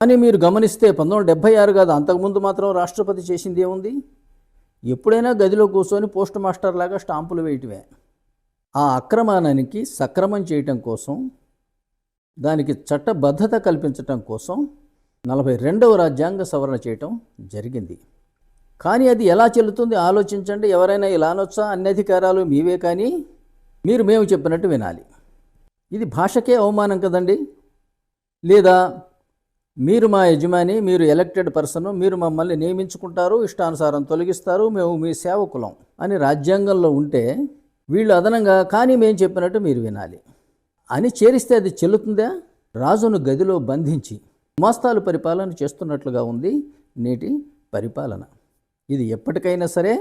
కానీ మీరు గమనిస్తే 1976 కాదు, అంతకుముందు మాత్రం రాష్ట్రపతి చేసింది ఏముంది? ఎప్పుడైనా గదిలో కూర్చొని పోస్ట్ మాస్టర్ లాగా స్టాంపులు వేయటమే. ఆ అక్రమానికి సక్రమం చేయటం కోసం, దానికి చట్టబద్ధత కల్పించటం కోసం 42వ రాజ్యాంగ సవరణ చేయటం జరిగింది. కానీ అది ఎలా చెల్లుతుంది ఆలోచించండి. ఎవరైనా ఇలా అనొచ్చా? అన్ని అధికారాలు మీవే, కానీ మీరు మేము చెప్పినట్టు వినాలి. ఇది భాషకే అవమానం కదండి. లేదా మీరు మా యజమాని, మీరు ఎలక్టెడ్ పర్సన్, మీరు మమ్మల్ని నియమించుకుంటారు, ఇష్టానుసారం తొలగిస్తారు, మేము మీ సేవకులం అని రాజ్యాంగంలో ఉంటే, వీళ్ళు అదనంగా కానీ మేము చెప్పినట్టు మీరు వినాలి అని చేరిస్తే అది చెల్లుతుందా? రాజును గదిలో బంధించి మోస్తాలు పరిపాలన చేస్తున్నట్లుగా ఉంది నేటి పరిపాలన. ఇది ఎప్పటికైనా సరే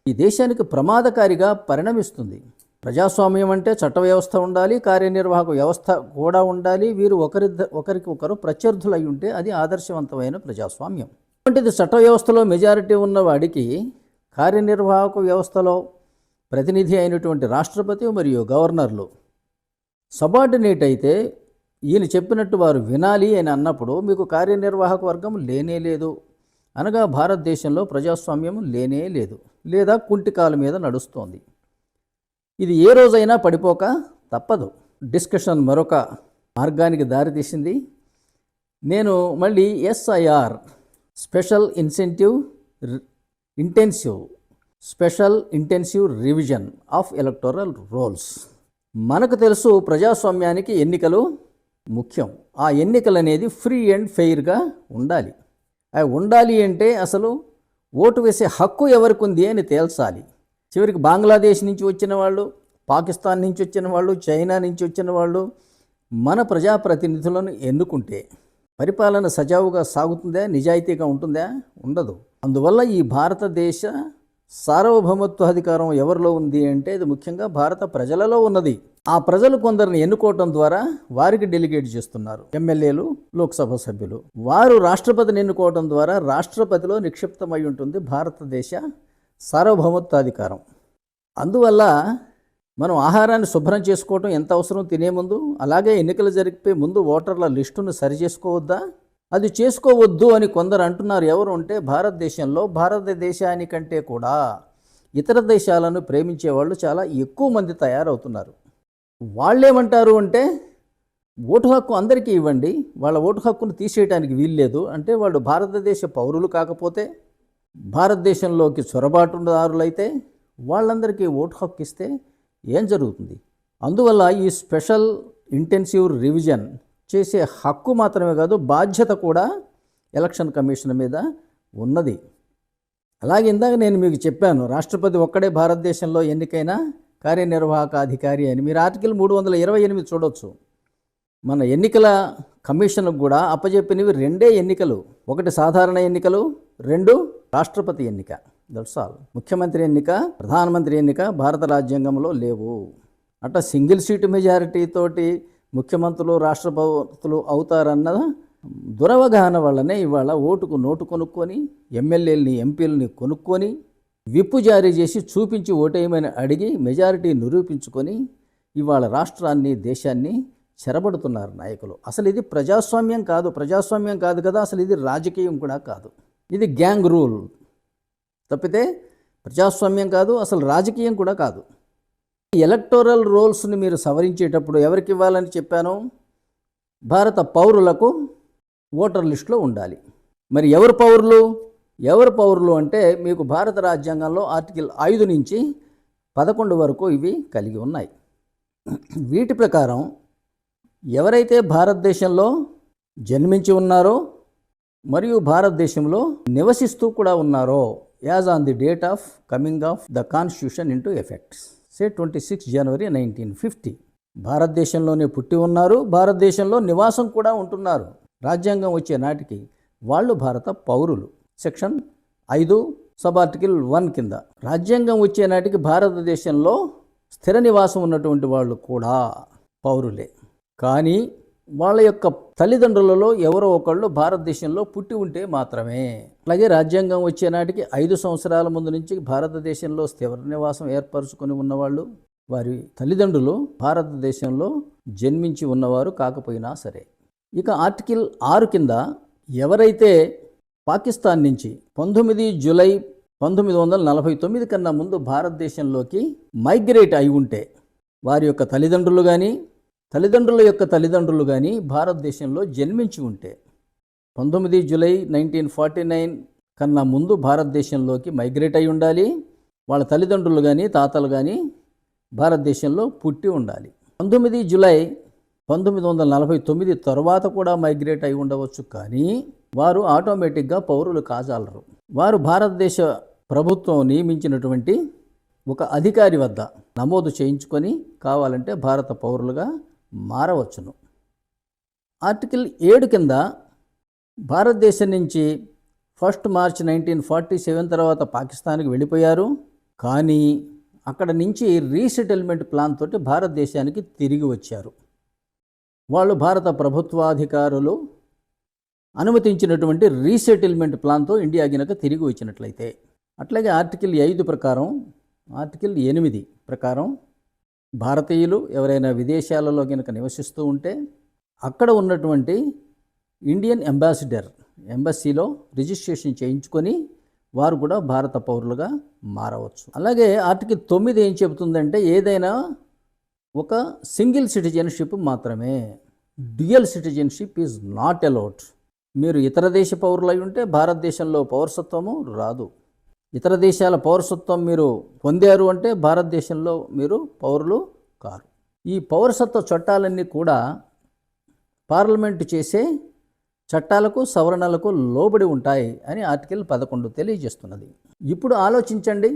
ఈ దేశానికి ప్రమాదకారిగా పరిణమిస్తుంది. ప్రజాస్వామ్యం అంటే చట్ట వ్యవస్థ ఉండాలి, కార్యనిర్వాహక వ్యవస్థ కూడా ఉండాలి. వీరు ఒకరికి ఒకరు ప్రత్యర్థులు అయి ఉంటే అది ఆదర్శవంతమైన ప్రజాస్వామ్యం. అటువంటిది చట్ట వ్యవస్థలో మెజారిటీ ఉన్నవాడికి కార్యనిర్వాహక వ్యవస్థలో ప్రతినిధి అయినటువంటి రాష్ట్రపతి మరియు గవర్నర్లు సబార్డినేట్ అయితే ఈయన చెప్పినట్టు వారు వినాలి అని అన్నప్పుడు మీకు కార్యనిర్వాహక వర్గం లేనే లేదు. అనగా భారతదేశంలో ప్రజాస్వామ్యం లేనే లేదు, లేదా కుంటికాల మీద నడుస్తోంది. ఇది ఏ రోజైనా పడిపోక తప్పదు. డిస్కషన్ మరొక మార్గానికి దారితీసింది. నేను మళ్ళీ SIR special intensive revision of electoral rolls. మనకు తెలుసు ప్రజాస్వామ్యానికి ఎన్నికలు ముఖ్యం. ఆ ఎన్నికలు అనేది ఫ్రీ అండ్ ఫెయిర్గా ఉండాలి. అవి ఉండాలి అంటే అసలు ఓటు వేసే హక్కు ఎవరికి ఉంది అని తేల్చాలి. చివరికి బంగ్లాదేశ్ నుంచి వచ్చిన వాళ్ళు, పాకిస్తాన్ నుంచి వచ్చిన వాళ్ళు, చైనా నుంచి వచ్చిన వాళ్ళు మన ప్రజాప్రతినిధులను ఎన్నుకుంటే పరిపాలన సజావుగా సాగుతుందా? నిజాయితీగా ఉంటుందా? ఉండదు. అందువల్ల ఈ భారతదేశ సార్వభౌమత్వ అధికారం ఎవరిలో ఉంది అంటే అది ముఖ్యంగా భారత ప్రజలలో ఉన్నది. ఆ ప్రజలు కొందరిని ఎన్నుకోవటం ద్వారా వారికి డెలిగేట్ చేస్తున్నారు. ఎమ్మెల్యేలు, లోక్సభ సభ్యులు. వారు రాష్ట్రపతిని ఎన్నుకోవటం ద్వారా రాష్ట్రపతిలో నిక్షిప్తమై ఉంటుంది భారతదేశ సార్వభౌమత్వ అధికారం. అందువల్ల మనం ఆహారాన్ని శుభ్రం చేసుకోవటం ఎంత అవసరం తినే ముందు, అలాగే ఎన్నికలు జరిపే ముందు ఓటర్ల లిస్టును సరిచేసుకోవద్దా? అది చేసుకోవద్దు అని కొందరు అంటున్నారు. ఎవరు అంటే భారతదేశంలో భారతదేశానికంటే కూడా ఇతర దేశాలను ప్రేమించే వాళ్ళు చాలా ఎక్కువ మంది తయారవుతున్నారు. వాళ్ళేమంటారు అంటే ఓటు హక్కు అందరికీ ఇవ్వండి, వాళ్ళ ఓటు హక్కును తీసేయడానికి వీల్లేదు. అంటే వాళ్ళు భారతదేశ పౌరులు కాకపోతే, భారతదేశంలోకి చొరబాటుదారులైతే వాళ్ళందరికీ ఓటు హక్కు ఇస్తే ఏం జరుగుతుంది? అందువల్ల ఈ స్పెషల్ ఇంటెన్సివ్ రివిజన్ చేసే హక్కు మాత్రమే కాదు, బాధ్యత కూడా ఎలక్షన్ కమిషన్ మీద ఉన్నది. అలాగే ఇందాక నేను మీకు చెప్పాను, రాష్ట్రపతి ఒక్కడే భారతదేశంలో ఎన్నికైన కార్యనిర్వాహక అధికారి అని. మీరు ఆర్టికల్ 328 చూడవచ్చు. మన ఎన్నికల కమిషన్కు కూడా అప్పచెప్పినవి 2 ఎన్నికలు. 1 సాధారణ ఎన్నికలు, 2 రాష్ట్రపతి ఎన్నిక. That's all. ముఖ్యమంత్రి ఎన్నిక, ప్రధానమంత్రి ఎన్నిక భారత రాజ్యాంగంలో లేవు. అట్లా సింగిల్ సీటు మెజారిటీ తోటి ముఖ్యమంత్రులు, రాష్ట్రపతులు అవుతారన్న దురవగాహన వల్లనే ఇవాళ ఓటుకు నోటు కొనుక్కొని, ఎమ్మెల్యేలని, ఎంపీలని కొనుక్కొని, విప్పు జారీ చేసి చూపించి ఓటేయమని అడిగి మెజారిటీ నిరూపించుకొని ఇవాళ రాష్ట్రాన్ని, దేశాన్ని చెరబడుతున్నారు నాయకులు. అసలు ఇది ప్రజాస్వామ్యం కాదు కదా. అసలు ఇది రాజకీయం కూడా కాదు. ఇది గ్యాంగ్ రూల్ తప్పితే ప్రజాస్వామ్యం కాదు, అసలు రాజకీయం కూడా కాదు. ఎలక్టోరల్ రోల్స్ని మీరు సవరించేటప్పుడు ఎవరికి ఇవ్వాలని చెప్పాను? భారత పౌరులకు ఓటర్ లిస్టులో ఉండాలి. మరి ఎవరు పౌరులు అంటే మీకు భారత రాజ్యాంగంలో ఆర్టికల్ 5 నుంచి 11 వరకు ఇవి కలిగి ఉన్నాయి. వీటి ప్రకారం ఎవరైతే భారతదేశంలో జన్మించి ఉన్నారో మరియు భారతదేశంలో నివసిస్తూ కూడా ఉన్నారో, as on the date of coming of the constitution into effects, say 26 January 1950, భారతదేశంలోనే పుట్టి ఉన్నారు, భారతదేశంలో నివాసం కూడా ఉంటున్నారు. రాజ్యాంగం వచ్చే నాటికి వాళ్ళు భారత పౌరులు. సెక్షన్ 5 సబ్ ఆర్టికల్ 1 కింద రాజ్యాంగం వచ్చే నాటికి భారతదేశంలో స్థిర నివాసం ఉన్నటువంటి వాళ్ళు కూడా పౌరులే. కానీ వాళ్ళ యొక్క తల్లిదండ్రులలో ఎవరో ఒకళ్ళు భారతదేశంలో పుట్టి ఉంటే మాత్రమే. అలాగే రాజ్యాంగం వచ్చే నాటికి 5 సంవత్సరాల ముందు నుంచి భారతదేశంలో స్థిర నివాసం ఏర్పరచుకొని ఉన్నవాళ్ళు, వారి తల్లిదండ్రులు భారతదేశంలో జన్మించి ఉన్నవారు కాకపోయినా సరే. ఇక ఆర్టికల్ 6 కింద ఎవరైతే పాకిస్తాన్ నుంచి 19 జూలై 1949 కన్నా ముందు భారతదేశంలోకి మైగ్రేట్ అయి ఉంటే వారి యొక్క తల్లిదండ్రులు కానీ తల్లిదండ్రుల యొక్క తల్లిదండ్రులు కానీ భారతదేశంలో జన్మించి ఉంటే 19 జూలై 1949 కన్నా ముందు భారతదేశంలోకి మైగ్రేట్ అయి ఉండాలి. వాళ్ళ తల్లిదండ్రులు కానీ తాతలు కానీ భారతదేశంలో పుట్టి ఉండాలి. 19 జూలై 1949 తర్వాత కూడా మైగ్రేట్ అయి ఉండవచ్చు, కానీ వారు ఆటోమేటిక్గా పౌరులు కాజాలరు. వారు భారతదేశ ప్రభుత్వం నియమించినటువంటి ఒక అధికారి వద్ద నమోదు చేయించుకొని కావాలంటే భారత పౌరులుగా మారవచ్చును. ఆర్టికల్ 7 కింద భారతదేశం నుంచి 1 మార్చి 1947 తర్వాత పాకిస్తాన్కి వెళ్ళిపోయారు, కానీ అక్కడ నుంచి రీసెటిల్మెంట్ ప్లాన్ తోటి భారతదేశానికి తిరిగి వచ్చారు. వాళ్ళు భారత ప్రభుత్వాధికారులు అనుమతించినటువంటి రీసెటిల్మెంట్ ప్లాన్తో ఇండియా గినక తిరిగి వచ్చినట్లయితే. అట్లాగే ఆర్టికల్ 5 ప్రకారం, ఆర్టికల్ 8 ప్రకారం భారతీయులు ఎవరైనా విదేశాలలో గినక నివసిస్తూ ఉంటే అక్కడ ఉన్నటువంటి ఇండియన్ ఎంబసీలో రిజిస్ట్రేషన్ చేయించుకొని వారు కూడా భారత పౌరులుగా మారవచ్చు. అలాగే ఆర్టికల్ 9 ఏం చెబుతుందంటే ఏదైనా ఒక సింగిల్ సిటిజన్షిప్ మాత్రమే, dual citizenship is not allowed. మీరు ఇతర దేశ పౌరులై ఉంటే భారతదేశంలో పౌరసత్వము రాదు. ఇతర దేశాల పౌరసత్వం మీరు పొందారు అంటే భారతదేశంలో మీరు పౌరులు కారు. ఈ పౌరసత్వ చట్టాలన్నీ కూడా పార్లమెంటు చేసే చట్టాలకు సవరణలకు లోబడి ఉంటాయి అని ఆర్టికల్ 11 తెలియజేస్తున్నది. ఇప్పుడు ఆలోచించండి,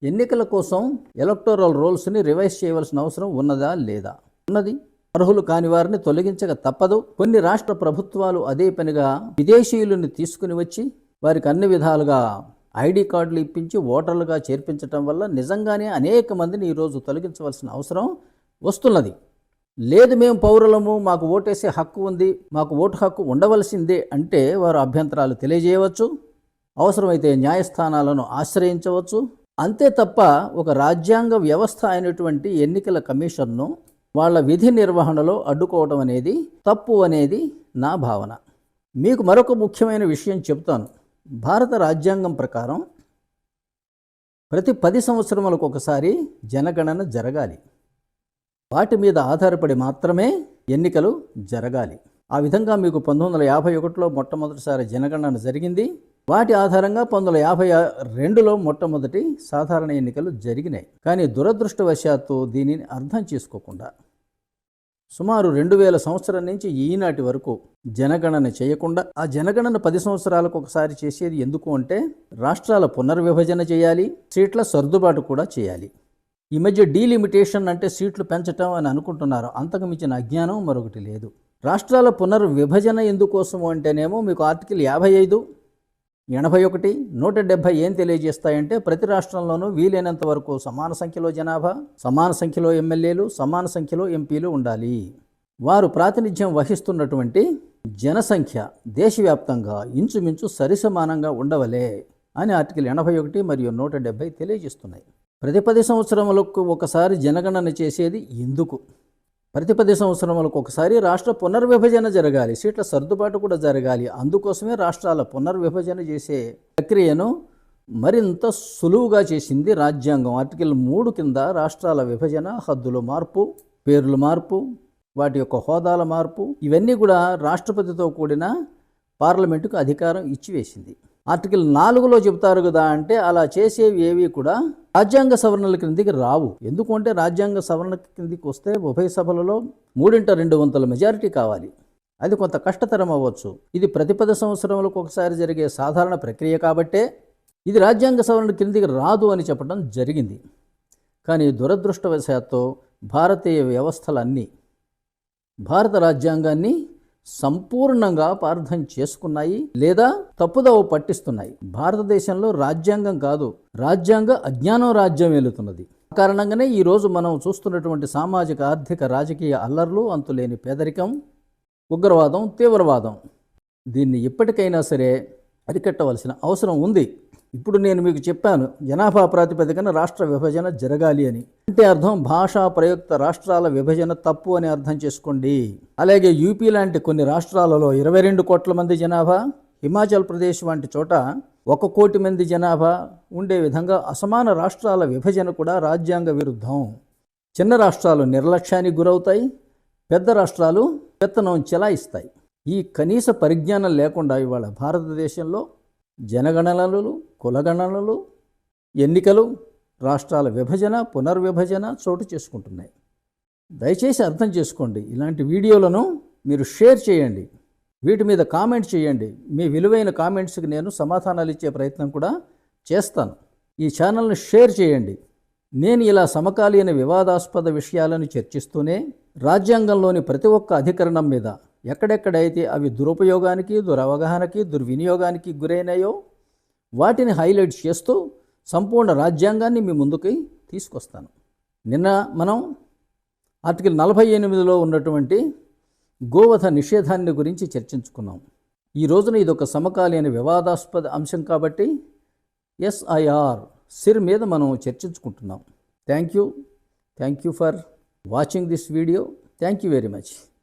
ఎన్నికల కోసం ఎలక్టోరల్ రోల్స్ని రివైజ్ చేయవలసిన అవసరం ఉన్నదా లేదా? ఉన్నది. అర్హులు కాని వారిని తొలగించక తప్పదు. కొన్ని రాష్ట్ర ప్రభుత్వాలు అదే పనిగా విదేశీయులను తీసుకుని వచ్చి వారికి అన్ని విధాలుగా ఐడి కార్డులు ఇప్పించి ఓటర్లుగా చేర్పించడం వల్ల నిజంగానే అనేక మందిని ఈరోజు తొలగించవలసిన అవసరం వస్తున్నది. లేదు, మేము పౌరులము, మాకు ఓటేసే హక్కు ఉంది, మాకు ఓటు హక్కు ఉండవలసిందే అంటే వారు అభ్యంతరాలు తెలియజేయవచ్చు, అవసరమైతే న్యాయస్థానాలను ఆశ్రయించవచ్చు. అంతే తప్ప ఒక రాజ్యాంగ వ్యవస్థ అయినటువంటి ఎన్నికల కమిషన్ను వాళ్ళ విధి నిర్వహణలో అడ్డుకోవడం అనేది తప్పు అనేది నా భావన. మీకు మరొక ముఖ్యమైన విషయం చెప్తాను. భారత రాజ్యాంగం ప్రకారం ప్రతి 10 సంవత్సరములకు ఒకసారి జనగణన జరగాలి. వాటి మీద ఆధారపడి మాత్రమే ఎన్నికలు జరగాలి. ఆ విధంగా మీకు 1951లో మొట్టమొదటిసారి జనగణన జరిగింది. వాటి ఆధారంగా 1952లో మొట్టమొదటి సాధారణ ఎన్నికలు జరిగినాయి. కానీ దురదృష్టవశాత్తు దీనిని అర్థం చేసుకోకుండా సుమారు 2000 సంవత్సరం నుంచి ఈనాటి వరకు జనగణన చేయకుండా ఆ జనగణన 10 సంవత్సరాలకు ఒకసారి చేసేది ఎందుకు అంటే రాష్ట్రాల పునర్విభజన చేయాలి, సీట్ల సర్దుబాటు కూడా చేయాలి. ఈ మధ్య డీలిమిటేషన్ అంటే సీట్లు పెంచటం అని అనుకుంటున్నారు. అంతకు మించిన అజ్ఞానం మరొకటి లేదు. రాష్ట్రాల పునర్విభజన ఎందుకోసము అంటేనేమో మీకు ఆర్టికల్ 55, 81, 170 ఏం తెలియజేస్తాయంటే ప్రతి రాష్ట్రంలోనూ వీలైనంత వరకు సమాన సంఖ్యలో జనాభా, సమాన సంఖ్యలో ఎమ్మెల్యేలు, సమాన సంఖ్యలో ఎంపీలు ఉండాలి. వారు ప్రాతినిధ్యం వహిస్తున్నటువంటి జనసంఖ్య దేశవ్యాప్తంగా ఇంచుమించు సరిసమానంగా ఉండవలే అని ఆర్టికల్ 81 మరియు 170 తెలియజేస్తున్నాయి. ప్రతి 10 సంవత్సరములకు ఒకసారి జనగణన చేసేది ఎందుకు? ప్రతి 10 సంవత్సరములకు ఒకసారి రాష్ట్ర పునర్విభజన జరగాలి, సీట్ల సర్దుబాటు కూడా జరగాలి. అందుకోసమే రాష్ట్రాల పునర్విభజన చేసే ప్రక్రియను మరింత సులువుగా చేసింది రాజ్యాంగం. ఆర్టికల్ 3 కింద రాష్ట్రాల విభజన, హద్దుల మార్పు, పేర్ల మార్పు, వాటి యొక్క హోదాల మార్పు ఇవన్నీ కూడా రాష్ట్రపతితో కూడిన పార్లమెంటుకు అధికారం ఇచ్చివేసింది. ఆర్టికల్ 4లో చెబుతారు కదా అంటే అలా చేసేవి ఏవి కూడా రాజ్యాంగ సవరణల క్రిందికి రావు. ఎందుకంటే రాజ్యాంగ సవరణ క్రిందికి వస్తే ఉభయ సభలలో 3/2 మెజారిటీ కావాలి. అది కొంత కష్టతరం అవ్వచ్చు. ఇది ప్రతి 10 సంవత్సరములకు ఒకసారి జరిగే సాధారణ ప్రక్రియ కాబట్టే ఇది రాజ్యాంగ సవరణ క్రిందికి రాదు అని చెప్పడం జరిగింది. కానీ దురదృష్టవశాత్తు భారతీయ వ్యవస్థలన్నీ భారత రాజ్యాంగాన్ని సంపూర్ణంగా అపార్థం చేసుకున్నాయి లేదా తప్పుదోవ పట్టిస్తున్నాయి. భారతదేశంలో రాజ్యాంగం కాదు, రాజ్యాంగ అజ్ఞానం రాజ్యం ఏలుతున్నది. ఆ కారణంగానే ఈరోజు మనం చూస్తున్నటువంటి సామాజిక, ఆర్థిక, రాజకీయ అల్లర్లు, అంతులేని పేదరికం, ఉగ్రవాదం, తీవ్రవాదం. దీన్ని ఇప్పటికైనా సరే అరికట్టవలసిన అవసరం ఉంది. ఇప్పుడు నేను మీకు చెప్పాను జనాభా ప్రాతిపదికన రాష్ట్ర విభజన జరగాలి అని. అంటే అర్థం భాషా ప్రయుక్త రాష్ట్రాల విభజన తప్పు అని అర్థం చేసుకోండి. అలాగే యూపీ లాంటి కొన్ని రాష్ట్రాలలో 22 కోట్ల మంది జనాభా, హిమాచల్ ప్రదేశ్ వంటి చోట 1 కోటి మంది జనాభా ఉండే విధంగా అసమాన రాష్ట్రాల విభజన కూడా రాజ్యాంగ విరుద్ధం. చిన్న రాష్ట్రాలు నిర్లక్ష్యానికి గురవుతాయి, పెద్ద రాష్ట్రాలు పెత్తనం చెలాయిస్తాయి. ఈ కనీస పరిజ్ఞానం లేకుండా ఇవాళ భారతదేశంలో జనగణనలు, కులగణనలు, ఎన్నికలు, రాష్ట్రాల విభజన, పునర్విభజన చోటు చేసుకుంటున్నాయి. దయచేసి అర్థం చేసుకోండి. ఇలాంటి వీడియోలను మీరు షేర్ చేయండి, వీటి మీద కామెంట్ చేయండి. మీ విలువైన కామెంట్స్కి నేను సమాధానాలు ఇచ్చే ప్రయత్నం కూడా చేస్తాను. ఈ ఛానల్ని షేర్ చేయండి. నేను ఇలా సమకాలీన వివాదాస్పద విషయాలను చర్చిస్తూనే రాజ్యాంగంలోని ప్రతి ఒక్క అధికరణం మీద ఎక్కడెక్కడైతే అవి దురుపయోగానికి, దురవగాహనకి, దుర్వినియోగానికి గురైనాయో వాటిని హైలైట్ చేస్తూ సంపూర్ణ రాజ్యాంగాన్ని మీ ముందుకి తీసుకొస్తాను. నిన్న మనం ఆర్టికల్ 48లో ఉన్నటువంటి గోవధ నిషేధాన్ని గురించి చర్చించుకున్నాం. ఈ రోజున ఇదొక సమకాలీన వివాదాస్పద అంశం కాబట్టి ఎస్ఐఆర్ సిర్ మీద మనం చర్చించుకుంటున్నాం. Thank you for watching this video. Thank you very much.